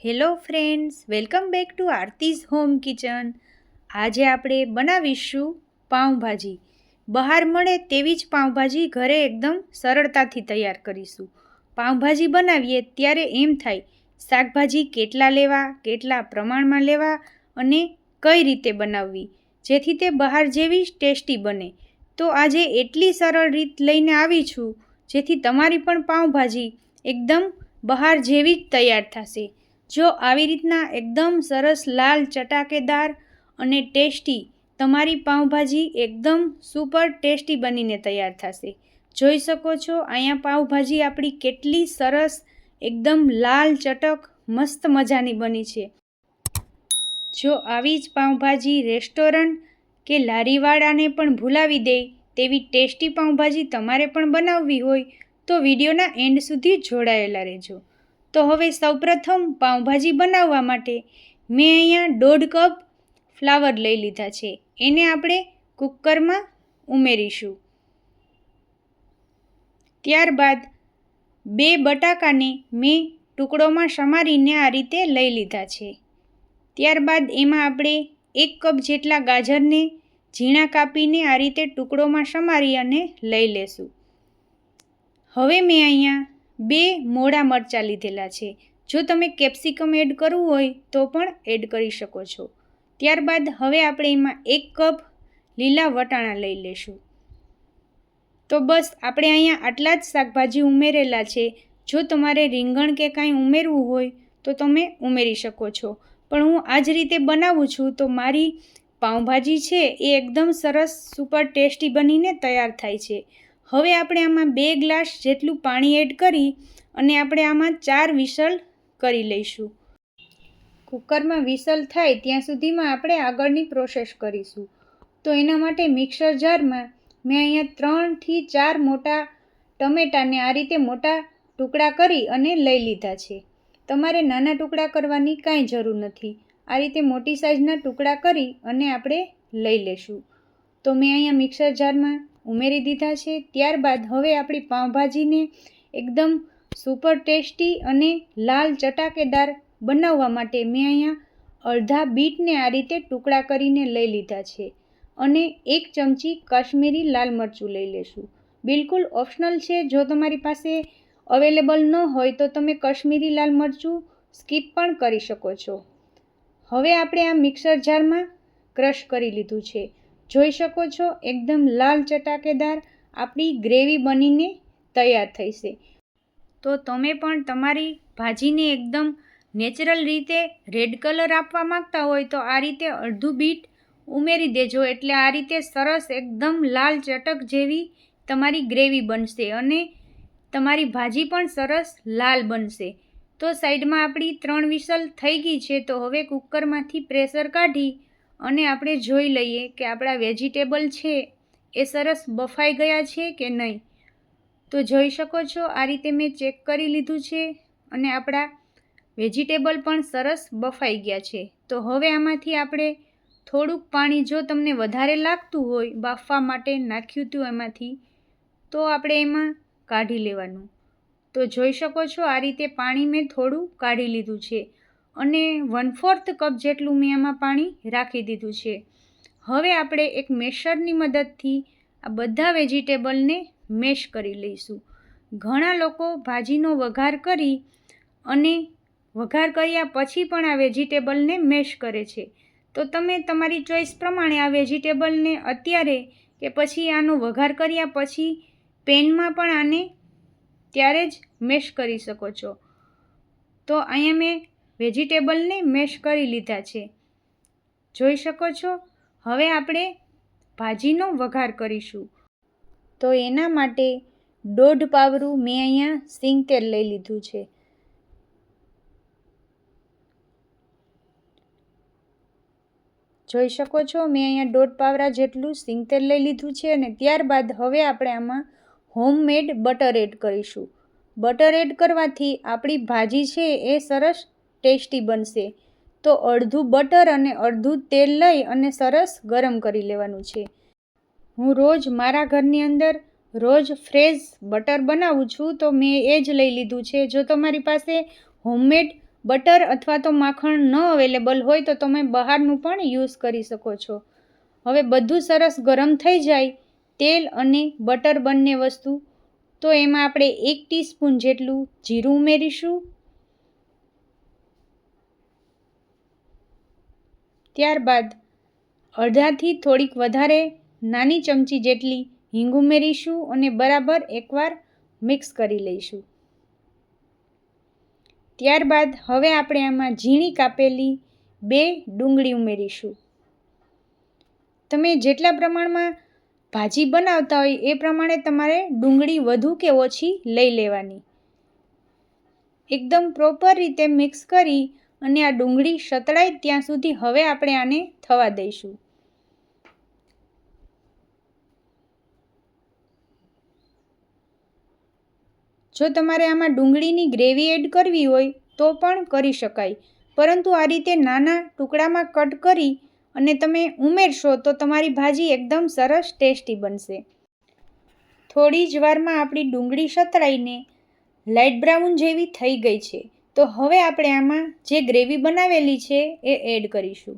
Hello friends, welcome back to Aarti's home kitchen. આજે આપણે બનાવીશું પાઉંભાજી. બહાર મળે તેવી જ પાઉંભાજી ઘરે એકદમ સરળતાથી તૈયાર કરીશું. પાઉંભાજી બનાવીએ ત્યારે એમ થાય શાકભાજી કેટલા લેવા, કેટલા પ્રમાણમાં લેવા અને કઈ રીતે બનાવવી જેથી તે બહાર જેવી જ ટેસ્ટી બને. તો આજે એટલી સરળ રીત લઈને આવી છું જેથી તમારી પણ પાઉંભાજી એકદમ બહાર જેવી જ તૈયાર થશે. જો આવી રીતના એકદમ સરસ લાલ ચટાકેદાર અને ટેસ્ટી તમારી પાઉંભાજી એકદમ સુપર ટેસ્ટી બનીને તૈયાર થશે. જોઈ શકો છો અહીંયા પાઉંભાજી આપણી કેટલી સરસ એકદમ લાલ ચટક મસ્ત મજાની બની છે. જો આવી જ પાઉંભાજી રેસ્ટોરન્ટ કે લારીવાળાને પણ ભૂલાવી દે તેવી ટેસ્ટી પાઉંભાજી તમારે પણ બનાવવી હોય તો વિડીયોના એન્ડ સુધી જોડાયેલા રહેજો. તો હવે સૌપ્રથમ પાઉંભાજી બનાવવા માટે મેં અહીંયા 1.5 કપ ફ્લાવર લઈ લીધા છે. એને આપણે કુકરમાં ઉમેરીશું. ત્યારબાદ 2 બટાકાને મેં ટુકડોમાં સમારીને આ રીતે લઈ લીધા છે. ત્યારબાદ એમાં આપણે 1 કપ જેટલા ગાજરને ઝીણા કાપીને આ રીતે ટુકડોમાં સમારી અને લઈ લેશું. હવે મેં અહીંયા 2 મોડા મરચાં લીધેલા છે. જો તમે કેપ્સિકમ એડ કરવું હોય તો પણ એડ કરી શકો છો. ત્યારબાદ હવે આપણે એમાં 1 કપ લીલા વટાણા લઈ લેશું. તો બસ આપણે અહીંયા આટલા જ શાકભાજી ઉમેરેલા છે. જો તમારે રીંગણ કે કાંઈ ઉમેરવું હોય તો તમે ઉમેરી શકો છો. પણ હું આ જ રીતે બનાવું છું તો મારી પાઉંભાજી છે એ એકદમ સરસ સુપર ટેસ્ટી બનીને તૈયાર થાય છે. હવે આપણે આમાં 2 ગ્લાસ જેટલું પાણી એડ કરી અને આપણે આમાં 4 વિસલ કરી લઈશું. કુકરમાં વિસલ થાય ત્યાં સુધીમાં આપણે આગળની પ્રોસેસ કરીશું. તો એના માટે મિક્સર જારમાં મેં અહીંયા 3 થી 4 મોટા ટમેટાને આ રીતે મોટા ટુકડા કરી અને લઈ લીધા છે. તમારે નાના ટુકડા કરવાની કાંઈ જરૂર નથી. આ રીતે મોટી સાઈઝના ટુકડા કરી અને આપણે લઈ લેશું. તો મેં અહીંયા મિક્સર જારમાં ઉમેરી દીધા છે. ત્યારબાદ હવે આપણી પાઉંભાજીને એકદમ સુપર ટેસ્ટી અને લાલ ચટાકેદાર બનાવવા માટે મેં અહીંયા અડધા બીટને આ રીતે ટુકડા કરીને લઈ લીધા છે અને 1 ચમચી કાશ્મીરી લાલ મરચું લઈ લેશું. બિલકુલ ઓપ્શનલ છે. જો તમારી પાસે અવેલેબલ ન હોય તો તમે કાશ્મીરી લાલ મરચું સ્કીપ પણ કરી શકો છો. હવે આપણે આ મિક્સર જારમાં ક્રશ કરી લીધું છે. જોઈ શકો છો એકદમ લાલ ચટાકેદાર આપણી ગ્રેવી બનીને તૈયાર થઈ છે. તો તમે પણ તમારી ભાજીને એકદમ નેચરલ રીતે રેડ કલર આપવા માંગતા હોય તો આ રીતે અડધું બીટ ઉમેરી દેજો. એટલે આ રીતે સરસ એકદમ લાલ ચટક જેવી તમારી ગ્રેવી બનશે અને તમારી ભાજી પણ સરસ લાલ બનશે. તો સાઈડમાં આપણી 3 વિસલ થઈ ગઈ છે. તો હવે કુકરમાંથી પ્રેશર કાઢી અને આપણે જોઈ લઈએ કે આપણા વેજીટેબલ છે એ સરસ બફાઈ ગયા છે કે નહીં. તો જોઈ શકો છો આ રીતે મેં ચેક કરી લીધું છે અને આપણા વેજીટેબલ પણ સરસ બફાઈ ગયા છે. તો હવે આમાંથી આપણે થોડુંક પાણી જો તમને વધારે લાગતું હોય બાફવા માટે નાખ્યું હતું એમાંથી તો આપણે એમાં કાઢી લેવાનું. તો જોઈ શકો છો આ રીતે પાણી મેં થોડું કાઢી લીધું છે અને 1/4 કપ જેટલું મેં આમાં પાણી રાખી દીધું છે. હવે આપણે એક મેશરની મદદથી આ બધા વેજીટેબલને મેશ કરી લઈશું. ઘણા લોકો ભાજીનો વઘાર કરી અને વઘાર કર્યા પછી પણ આ વેજીટેબલને મેશ કરે છે. તો તમે તમારી ચોઈસ પ્રમાણે આ વેજીટેબલને અત્યારે કે પછી આનો વઘાર કર્યા પછી પેનમાં પણ આને ત્યારે જ મેશ કરી શકો છો. તો અહીંયા મેં વેજીટેબલને મેશ કરી લીધા છે. જોઈ શકો છો. હવે આપણે ભાજીનો વઘાર કરીશું. તો એના માટે 1.5 પાવરું મેં અહીંયા સિંગ તેલ લઈ લીધું છે. જોઈ શકો છો મેં અહીંયા 1.5 પાવરા જેટલું સિંગ તેલ લઈ લીધું છે અને ત્યારબાદ હવે આપણે આમાં હોમમેડ બટર એડ કરીશું. બટર એડ કરવાથી આપણી ભાજી છે એ સરસ ટેસ્ટી બનશે. તો અડધું બટર અને અડધું તેલ લઈ અને સરસ ગરમ કરી લેવાનું છે. હું રોજ મારા ઘરની અંદર રોજ ફ્રેશ બટર બનાવું છું તો મેં એ જ લઈ લીધું છે. જો તમારી પાસે હોમમેડ બટર અથવા તો માખણ ન અવેલેબલ હોય તો તમે બહારનું પણ યુઝ કરી શકો છો. હવે બધું સરસ ગરમ થઈ જાય, તેલ અને બટર બંને વસ્તુ, તો એમાં આપણે 1 ટીસ્પૂન જેટલું જીરું ઉમેરીશું. ત્યારબાદ અડધાથી થોડીક વધારે નાની ચમચી જેટલી હિંગ ઉમેરીશું અને બરાબર એકવાર મિક્સ કરી લઈશું. ત્યારબાદ હવે આપણે આમાં ઝીણી કાપેલી 2 ડુંગળી ઉમેરીશું. તમે જેટલા પ્રમાણમાં ભાજી બનાવતા હોય એ પ્રમાણે તમારે ડુંગળી વધુ કે ઓછી લઈ લેવાની. એકદમ પ્રોપર રીતે મિક્સ કરી અને આ ડુંગળી સતળાય ત્યાં સુધી હવે આપણે આને થવા દઈશું. જો તમારે આમાં ડુંગળીની ગ્રેવી એડ કરવી હોય તો પણ કરી શકાય, પરંતુ આ રીતે નાના ટુકડામાં કટ કરી અને તમે ઉમેરશો તો તમારી ભાજી એકદમ સરસ ટેસ્ટી બનશે. થોડી જ વારમાં આપણી ડુંગળી સતળાઈને લાઇટ બ્રાઉન જેવી થઈ ગઈ છે. તો હવે આપણે આમાં જે ગ્રેવી બનાવેલી છે એ એડ કરીશું.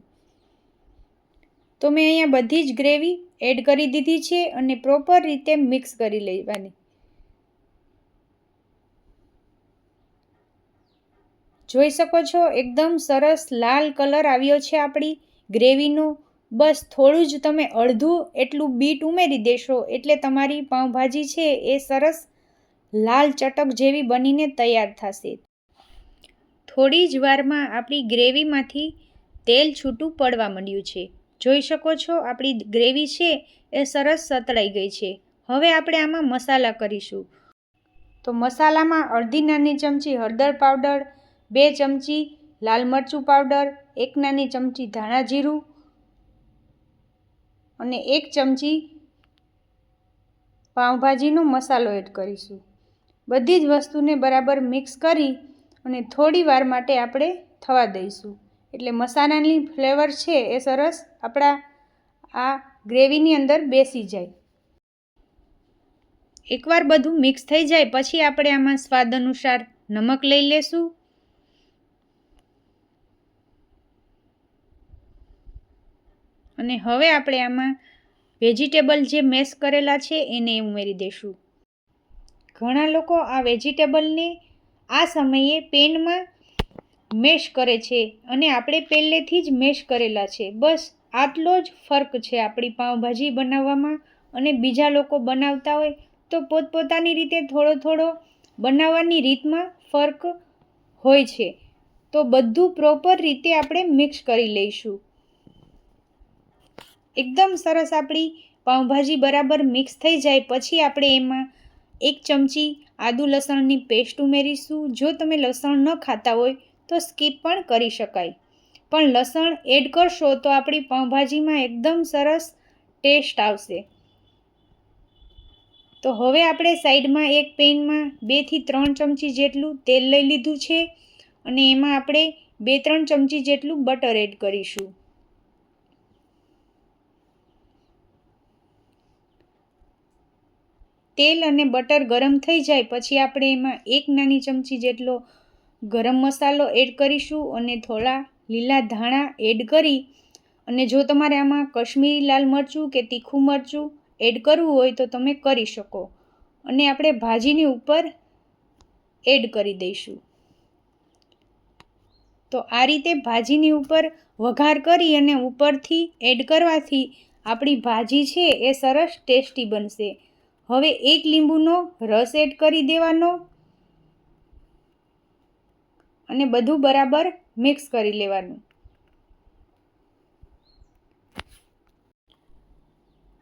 તો મેં અહીંયા બધી જ ગ્રેવી એડ કરી દીધી છે અને પ્રોપર રીતે મિક્સ કરી લેવાની. જોઈ શકો છો એકદમ સરસ લાલ કલર આવ્યો છે આપણી ગ્રેવીનો. બસ થોડું જ તમે અડધું એટલું બીટ ઉમેરી દેશો એટલે તમારી પાઉંભાજી છે એ સરસ લાલ ચટક જેવી બનીને તૈયાર થશે. થોડી જ વારમાં આપણી ગ્રેવીમાંથી તેલ છૂટું પડવા માંડ્યું છે. જોઈ શકો છો આપણી ગ્રેવી છે એ સરસ સતળાઈ ગઈ છે. હવે આપણે આમાં મસાલા કરીશું. તો મસાલામાં અડધી નાની ચમચી હળદર પાવડર, 2 ચમચી લાલ મરચું પાવડર, 1 નાની ચમચી ધાણા જીરું અને 1 ચમચી પાઉંભાજીનો મસાલો એડ કરીશું. બધી જ વસ્તુને બરાબર મિક્સ કરી અને થોડી વાર માટે આપણે થવા દઈશું. એટલે મસાલાની ફ્લેવર છે એ સરસ આપણા આ ગ્રેવીની અંદર બેસી જાય. એકવાર બધું મિક્સ થઈ જાય પછી આપણે આમાં સ્વાદ અનુસાર નમક લઈ લેશું. અને હવે આપણે આમાં વેજીટેબલ જે મેશ કરેલા છે એને ઉમેરી દઈશું. ઘણા લોકો આ વેજીટેબલને આ સમયે પેનમાં મેશ કરે છે અને આપણે પહેલેથી જ મેશ કરેલા છે. બસ આટલો જ ફરક છે આપણી પાઉંભાજી બનાવવામાં અને બીજા લોકો બનાવતા હોય તો પોતપોતાની રીતે થોડો થોડો બનાવવાની રીતમાં ફરક હોય છે. તો બધું પ્રોપર રીતે આપણે મિક્સ કરી લઈશું. એકદમ સરસ આપણી પાઉંભાજી બરાબર મિક્સ થઈ જાય પછી આપણે એમાં 1 ચમચી આદુ લસણની પેસ્ટ ઉમેરીશું. જો તમે લસણ ન ખાતા હોય તો સ્કીપ પણ કરી શકાય, પણ લસણ એડ કરશો તો આપણી પાઉંભાજીમાં એકદમ સરસ ટેસ્ટ આવશે. તો હવે આપણે સાઈડમાં એક પેનમાં 2 થી 3 ચમચી જેટલું તેલ લઈ લીધું છે અને એમાં આપણે 2-3 ચમચી જેટલું બટર એડ કરીશું. તેલ અને બટર ગરમ થઈ જાય પછી આપણે એમાં 1 નાની ચમચી જેટલો ગરમ મસાલો એડ કરીશું અને થોડા લીલા ધાણા એડ કરી અને જો તમારે આમાં કશ્મીરી લાલ મરચું કે તીખું મરચું એડ કરવું હોય તો તમે કરી શકો અને આપણે ભાજીની ઉપર એડ કરી દઈશું. તો આ રીતે ભાજીની ઉપર વઘાર કરી અને ઉપરથી એડ કરવાથી આપણી ભાજી છે એ સરસ ટેસ્ટી બનશે. હવે 1 લીંબુનો રસ એડ કરી દેવાનો અને બધું બરાબર મિક્સ કરી લેવાનું.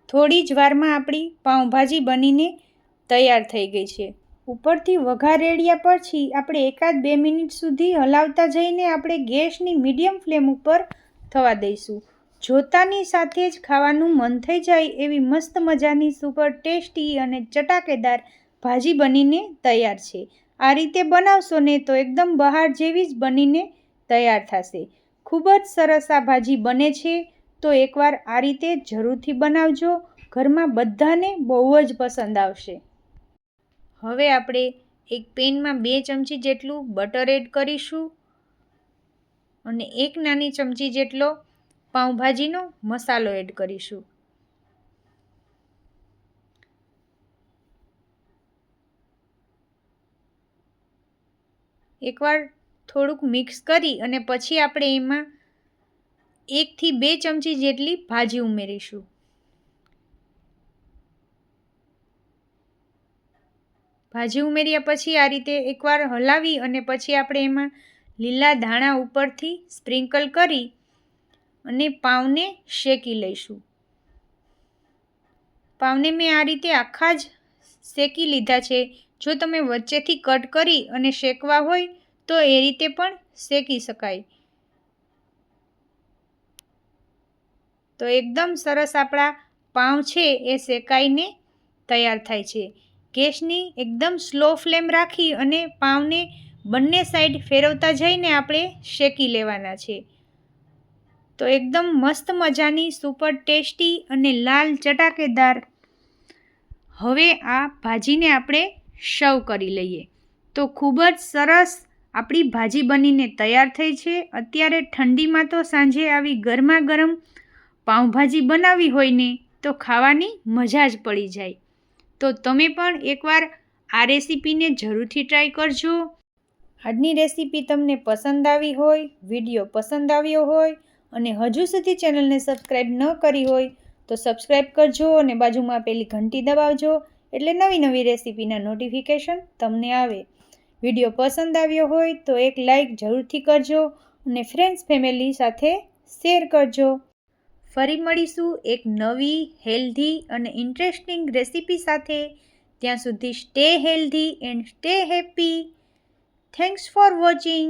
થોડી જ વારમાં આપણી પાઉંભાજી બનીને તૈયાર થઈ ગઈ છે. ઉપરથી વઘાર રેડ્યા પછી આપણે 1-2 મિનિટ સુધી હલાવતા જઈને આપણે ગેસની મીડિયમ ફ્લેમ ઉપર થવા દઈશું. જોતાની સાથે જ ખાવાનું મન થઈ જાય એવી મસ્ત મજાની સુપર ટેસ્ટી અને ચટાકેદાર ભાજી બનીને તૈયાર છે. આ રીતે બનાવશો ને તો એકદમ બહાર જેવી જ બનીને તૈયાર થશે. ખૂબ જ સરસ આ ભાજી બને છે. તો એકવાર આ રીતે જરૂરથી બનાવજો. ઘરમાં બધાને બહુ જ પસંદ આવશે. હવે આપણે એક પેનમાં 2 ચમચી જેટલું બટર એડ કરીશું અને 1 નાની ચમચી જેટલો પાઉંભાજીનો મસાલો એડ કરીશું. એકવાર થોડુંક મિક્સ કરી અને પછી આપણે એમાં 1 થી 2 ચમચી જેટલી ભાજી ઉમેરીશું. ભાજી ઉમેર્યા પછી આ રીતે એકવાર હલાવી અને પછી આપણે એમાં લીલા ધાણા ઉપરથી સ્પ્રિંકલ કરી અને પાવને શેકી લઈશું. પાવને મેં આ રીતે આખા જ શેકી લીધા છે. જો તમે વચ્ચેથી કટ કરી અને શેકવા હોય તો એ રીતે પણ શેકી શકાય. તો એકદમ સરસ આપણા પાઉં છે એ શેકાઈને તૈયાર થાય છે. ગેસની એકદમ સ્લો ફ્લેમ રાખી અને પાઉંને બંને સાઈડ ફેરવતા જઈને આપણે શેકી લેવાના છે. તો એકદમ મસ્ત મજાની સુપર ટેસ્ટી અને લાલ ચટાકેદાર હવે આ ભાજીને આપણે સર્વ કરી લઈએ. તો ખૂબ જ સરસ આપણી ભાજી બનીને તૈયાર થઈ છે. અત્યારે ઠંડીમાં તો સાંજે આવી ગરમા ગરમ પાઉંભાજી બનાવી હોય ને તો ખાવાની મજા જ પડી જાય. તો તમે પણ એકવાર આ રેસીપીને જરૂરથી ટ્રાય કરજો. આજની રેસીપી તમને પસંદ આવી હોય, વિડીયો પસંદ આવ્યો હોય અને હજુ સુધી ચેનલને સબસ્ક્રાઈબ ન કરી હોય તો સબસ્ક્રાઈબ કરજો અને બાજુમાં પેલી ઘંટી દબાવજો એટલે નવી નવી રેસીપીના નોટિફિકેશન તમને આવે. વિડીયો પસંદ આવ્યો હોય તો એક લાઈક જરૂરથી કરજો અને ફ્રેન્ડ્સ ફેમિલી સાથે શેર કરજો. ફરી મળીશું એક નવી હેલ્ધી અને ઇન્ટરેસ્ટિંગ રેસીપી સાથે. ત્યાં સુધી stay healthy and stay happy. Thanks for watching.